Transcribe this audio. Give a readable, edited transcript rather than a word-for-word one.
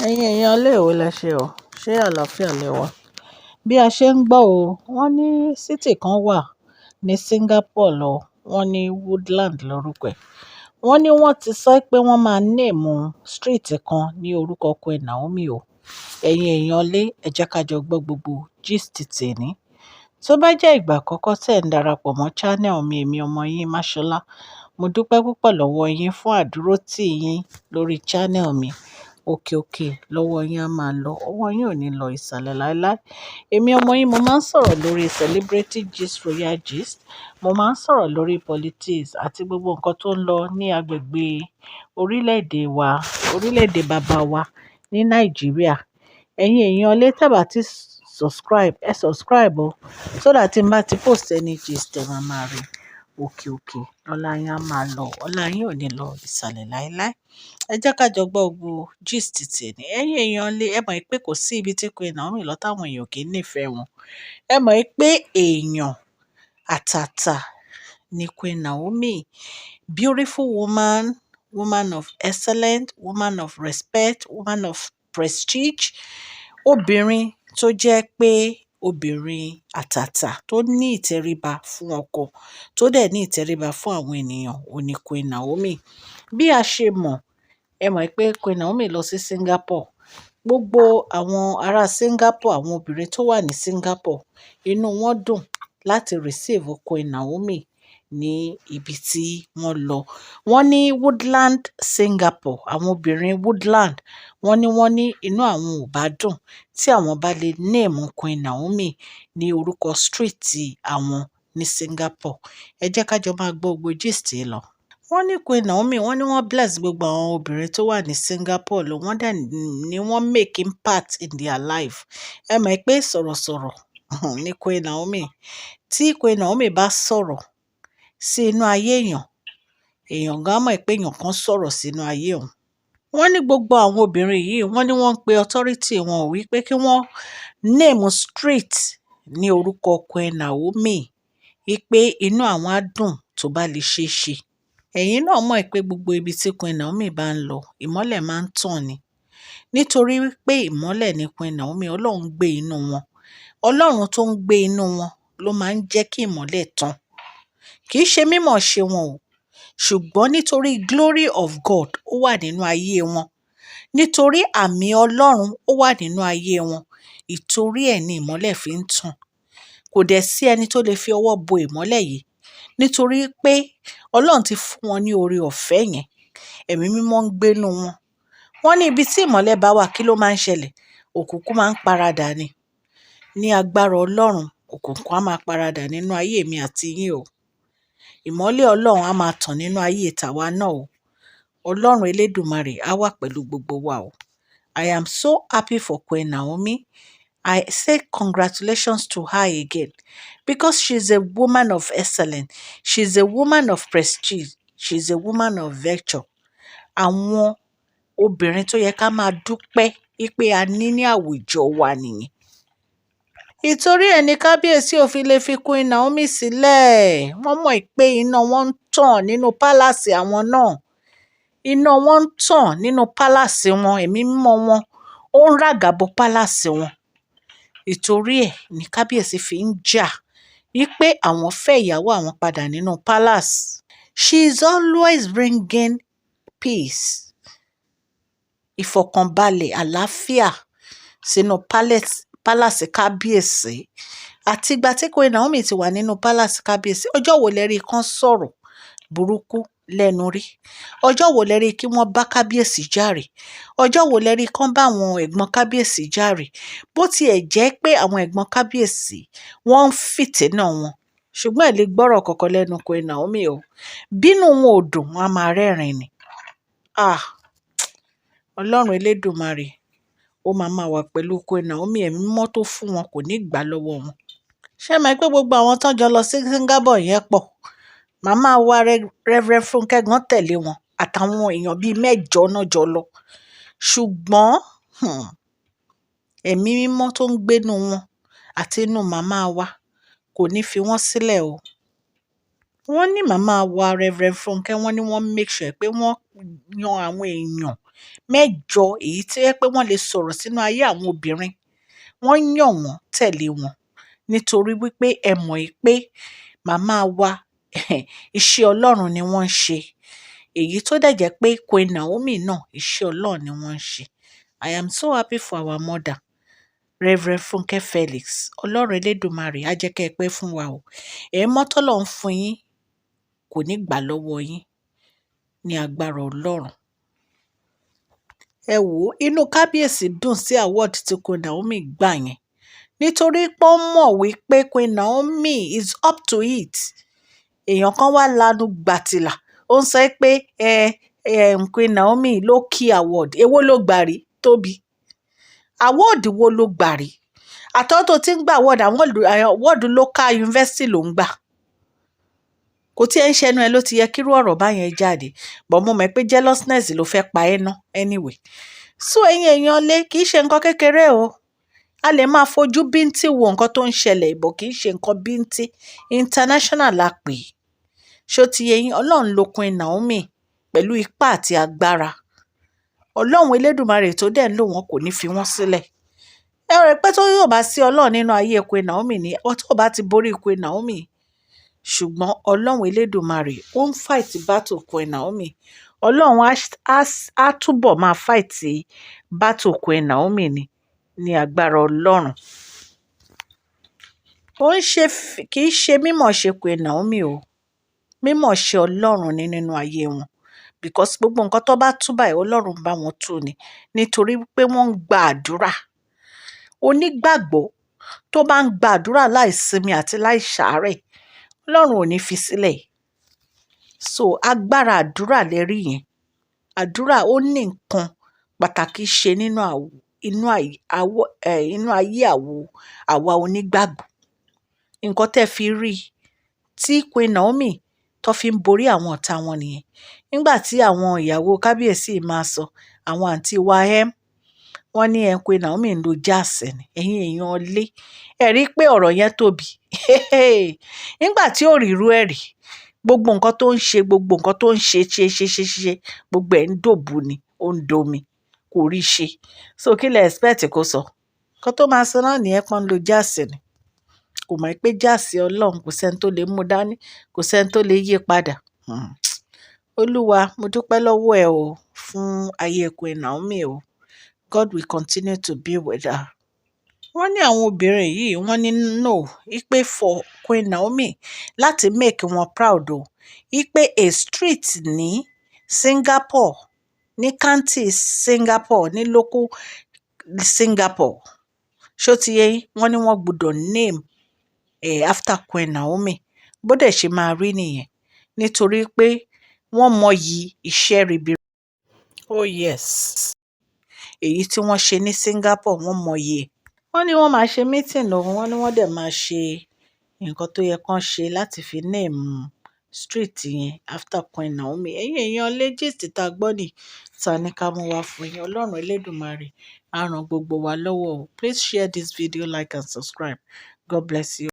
Ẹ̀yin èèyàn ilé èwo lẹ ṣe o? Ṣé àlàáfíà lẹ wà? Bí a ṣe ń gbọ́ o, wọ́n ní city kan wà ní Singapore lọ, wọ́n ní Woodland lórúkọ ẹ̀. Wọ́n ní wọ́n ti sọ pé wọ́n máa name street kan ní orúkọ Queen Naomi o. Ẹ̀yin èèyàn ilé, ẹ jẹ́ ká jọ gbọ́ gbogbo gist tèní. Tó bá jẹ́ ìgbà àkọ́kọ́ tẹ̀ ń darapọ̀ mọ́ channel mi, èmi ọmọ yín Máṣọ́lá, mo dúpẹ́ púpọ̀ lọ́wọ́ yín fún àdúrótì yín lórí channel mi. Òkè òkè lọ́wọ́ yín á máa lọ, ọwọ́ yín ò ní lọ ìsàlẹ̀ láéláé. Èmi ọmọ yín, mo máa ń sọ̀rọ̀ lórí celebrity gist, royal gist. Mo máa ń sọ̀rọ̀ lórí politics àti gbogbo nǹkan tó ń lọ ní agbègbè orílẹ̀-èdè wa, orílẹ̀-èdè bàbá wa ní Nàìjíríà. Ẹ̀yin èèyàn ilé, tẹ́ bá ti subscribe, ẹ subscribe o. So that tí n bá ti post any gist, ẹ máa máa rí. Òkè òkè lọ́lá yín á máa lọ, ọlá yín ò ní lọ ìsàlẹ̀ láéláé. Ẹ jẹ́ ká jọ gbọ́ gbogbo gist tèní. Ẹ̀yin èèyàn ilé, ẹ mọ̀ pé kò sí ibi tí Queen Naomi lọ táwọn èèyàn kì í nífẹ̀ẹ́ wọn. Ẹ mọ̀ pé èèyàn àtàtà ni Queen Naomi. Beautiful woman, woman of excellence, woman of respect, woman of prestige. Obìnrin tó jẹ́ pé obìnrin àtàtà tó ní ìtẹríba fún ọkọ, tó dẹ̀ ní ìtẹríba fún àwọn ènìyàn, òun ni Queen Naomi. Bí a ṣe mọ̀, ẹ mọ̀ pé Queen Naomi lọ sí Singapore. Gbogbo àwọn ará Singapore, àwọn obìnrin tó wà ní Singapore, inú wọn dùn láti receive Queen Naomi ní ibi tí wọ́n lọ. Wọ́n ní Woodland, Singapore. Àwọn obìnrin Woodland, wọ́n ní inú àwọn ò bá dùn tí àwọn bá lè name Queen Naomi ní orúkọ street àwọn ní Singapore. Ẹ jẹ́ ká jọ máa gbọ́ gbogbo gist lọ. Wọ́n ní Queen Naomi, wọ́n ní wọ́n bless gbogbo àwọn obìnrin tó wà ní Singapore lọ. Wọ́n dẹ̀ ní wọ́n make impact in their life. Ẹ mọ̀ pé sọ̀rọ̀sọ̀rọ̀ ní Queen Naomi. Tí Queen Naomi bá sọ̀rọ̀ sí inú ayé èèyàn, èèyàn gan mọ̀ pé èèyàn kan sọ̀rọ̀ sínú ayé òun. Wọ́n ní gbogbo àwọn obìnrin yìí, wọ́n ní wọ́n ń pe authority wọn wí pé kí wọ́n name street ní orúkọ Queen Naomi. Wípé inú àwọn á dùn tó bá lè ṣeé ṣe. Ẹ̀yin náà mọ̀ pé gbogbo ibi tí Queen Naomi bá ń lọ, ìmọ́lẹ̀ máa ń tàn ni. Nítorí wípé ìmọ́lẹ̀ ni Queen Naomi, Ọlọ́run gbé inú wọn. Ọlọ́run tó ń gbé inú wọn ló máa ń jẹ́ kí ìmọ́lẹ̀ tàn. Kì í ṣe mímọ̀ ṣe wọn o, ṣùgbọ́n nítorí glory of God ó wà nínú ayé wọn. Nítorí àmì Ọlọ́run ó wà nínú ayé wọn. Ìtorí ẹ̀ ni ìmọ́lẹ̀ fi ń tàn. Kò dẹ̀ sí ẹni tó lè fi ọwọ́ bo ìmọ́lẹ̀ yìí. Nítorí pé Ọlọ́run ti fún wọn ní oore ọ̀fẹ́ yẹn. Ẹ̀mí mímọ́ ń gbé inú wọn. Wọ́n ní ibi tí ìmọ́lẹ̀ bá wà, kí ló máa ń ṣẹlẹ̀? Òkùnkùn máa ń paradà ni. Ní agbára Ọlọ́run, òkùnkùn á máa paradà nínú ayé mi àti yín o. Ìmọ́lẹ̀ Ọlọ́run á máa tàn nínú ayé tàwa náà o. Ọlọ́run Elédùmarè á wà pẹ̀lú gbogbo wa o. I am so happy for Queen Naomi. I say congratulations to her again because she's a woman of excellence. She's a woman of prestige. She's a woman of virtue. Àwọn obìnrin tó yẹ ká máa dúpẹ́ wípé a ní àwùjọ wa nìyẹn. Ìtorí ẹ̀ ni kábíyèsí ò fi lè fi Queen Naomi sílẹ̀. Wọ́n mọ̀ pé iná wọn ń tàn nínú palace àwọn náà. Iná wọn ń tàn nínú palace wọn, ẹ̀mí mímọ́ wọn ó ń ràgàbọ palace wọn. Ìtorí ẹ̀ ni kábíyèsí fi ń jà wípé àwọn fẹ́ ìyàwó àwọn padà nínú palace. She is always bringing peace, ìfọ̀kànbalẹ̀, àlàáfíà sínú palace kábíyèsí. Àti ìgbà tí Queen Naomi ti wà nínú palace kábíyèsí, ọjọ́ wo lẹ rí kán sọ̀rọ̀ burúkú lẹ́nu rí? Ọjọ́ wo lẹ rí kí wọ́n bá kábíyèsí jàre? Ọjọ́ wo lẹ rí kán bá àwọn ẹ̀gbọ́n kábíyèsí jàre? Bó tiẹ̀ jẹ́ pé àwọn ẹ̀gbọ́n kábíyèsí wọ́n ń fìtínà wọn, ṣùgbọ́n ẹ lè gbọ́rọ̀ kankan lẹ́nu Queen Naomi o. Bínú wọn ò dùn, wọn á máa rẹ́rìn-ín ni. Ọlọ́run Elédùmarè ó máa wà pẹ̀lú Queen Naomi, ẹ̀mí mímọ́ tó fún wọn kò ní gbà lọ́wọ́ wọn. Ṣé ẹ mọ̀ pé gbogbo àwọn tán jọ lọ sí Singapore yẹn pọ̀? Màmá wa Reverend Fúnkẹ́ gan tẹ̀lé wọn àtàwọn èèyàn bíi 8 náà jọ lọ. Ṣùgbọ́n ẹ̀mí mímọ́ tó ń gbénú wọn àti inú màmá wa kò ní fi wọ́n sílẹ̀ o. Wọ́n ní màmá wa Reverend Fúnkẹ́, wọ́n ní wọ́n make sure pé wọ́n yan àwọn èèyàn mẹ́jọ èyí tí ó jẹ́ pé wọ́n lè sọ̀rọ̀ sínú ayé àwọn obìnrin. Wọ́n yàn wọ́n tẹ̀lé wọn nítorí wípé ẹ mọ̀ pé màmá wa iṣẹ́ Ọlọ́run ni wọ́n ń ṣe. Èyí tó dẹ̀ jẹ́ pé Queen Naomi náà iṣẹ́ Ọlọ́run ni wọ́n ń ṣe. I am so happy for our mother, Reverend Funke Felix. Ọlọ́run Elédùmarè á jẹ́ kẹ́ ẹ pẹ́ fún wa o. Èémọ́ tọ́lọ́run fún yín kò ní gbà lọ́wọ́ yín ní agbára Ọlọ́run. Ẹ wò ó, inú kábíyèsí dùn sí award tí Queen Naomi gbà yẹn nítorí pé ó mọ̀ wípé Queen Naomi is up to it. Èèyàn kan wá lanu gbàtìlà ó ń sọ pé Queen Naomi ló key award. Èwo ló gbà rí Tóbi? Award wo ló gbà rí? Àtọ́ tó ti ń gbà award, àwọn award local university ló ń gbà. Kò tí ẹ ń ṣẹnu ẹ ló ti yẹ kírú ọ̀rọ̀ báyẹn jáde. But mo mọ̀ pé jealousness ló fẹ́ pa ẹ́ ná anyway. So ẹ̀yin èèyàn lé, kì í ṣe nǹkan kékeré o. A lè máa fojú bíntín wo nǹkan tó ń ṣẹlẹ̀ bọ̀ kì í ṣe nǹkan bíntín. International la pè é. Ṣó ti yé yín? Ọlọ́run ló Queen Naomi pẹ̀lú ipá àti agbára. Ọlọ́run Elédùmarè tó dẹ̀ ń lò wọ́n kò ní fi wọ́n sílẹ̀. Ẹ rẹ̀ pé tó yóò bá sí Ọlọ́run nínú ayé Queen Naomi ni ọ tó bá ti borí Queen Naomi. Ṣùgbọ́n Ọlọ́run Elédùmarè ó ń fight battle Queen Naomi. Ọlọ́run á túbọ̀ máa fight battle Queen Naomi ni ní agbára Ọlọ́run. Kì í ṣe mímọ̀ ṣe Queen Naomi o. Mímọ̀ ṣe Ọlọ́run ní nínú ayé wọn. Because gbogbo nǹkan tó bá tú báyìí Ọlọ́run bá wọn tú ni. Nítorí pé wọ́n ń gba àdúrà. Onígbàgbọ́ tó bá ń gba àdúrà láìsinmi àti láìṣàárẹ̀, Ọlọ́run ò ní fi sílẹ̀. So agbára àdúrà lẹ rí yẹn. Àdúrà ó ní nǹkan pàtàkì ṣe nínú ayé àwa onígbàgbọ́. Nǹkan tẹ́ fi rí tí Queen Naomi tó fi ń borí àwọn ọ̀tá wọn nìyẹn. Nígbà tí àwọn ìyàwó kábíyèsí máa sọ, àwọn àǹtí wa wọ́n ní Queen Naomi ń lo jáàsì ni. Ẹ̀yin èèyàn lé. Ẹ rí i pé ọ̀rọ̀ yẹn tóbi. Nígbà tí ò rí irú ẹ̀ rí, gbogbo nǹkan tó ń ṣe, gbogbo nǹkan tó ń ṣe, gbogbo ẹ̀ ń dòbu ni, ó ń domi, kò rí ṣe. So kí lẹ expect kó sọ? Nǹkan tó máa sọ náà nìyẹn pọ́n ń lo jáàsì ni. Kò mọ̀ pé jáàsì Ọlọ́run kò sẹ́ni tó lè mú dání, kò sẹ́ni tó lè yí padà. Olúwa, mo dúpẹ́ lọ́wọ́ ẹ o fún ayé Queen Naomi o. God will continue to be with her. Wọ́n ní àwọn obìnrin yìí wọ́n ní no, ipe for Queen Naomi láti make wọn proud o. Ipe a street ní Singapore, ní county Singapore, ní local Singapore. Ṣó ti yé yín? Wọ́n ní wọ́n gbọ́dọ̀ name after Queen Naomi. Bó dẹ̀ ṣe máa rí nìyẹn. Nítorí pé wọ́n mọyì iṣẹ́ ribiribi. Oh yes. Èyí tí wọ́n ṣe ní Singapore wọ́n mọyì ẹ̀. Wọ́n ní wọ́n máa ṣe meeting o. Wọ́n ní wọ́n dẹ̀ máa ṣe nǹkan tó yẹ kán ṣe láti fi name street yẹn after Queen Naomi. Ẹ̀yin èèyàn lé gist tá gbọ́ nì ta ní ká mú wá fún yín. Ọlọ́run Elédùmarè á ràn gbogbo wa lọ́wọ́ o. Please share this video, like and subscribe. God bless you.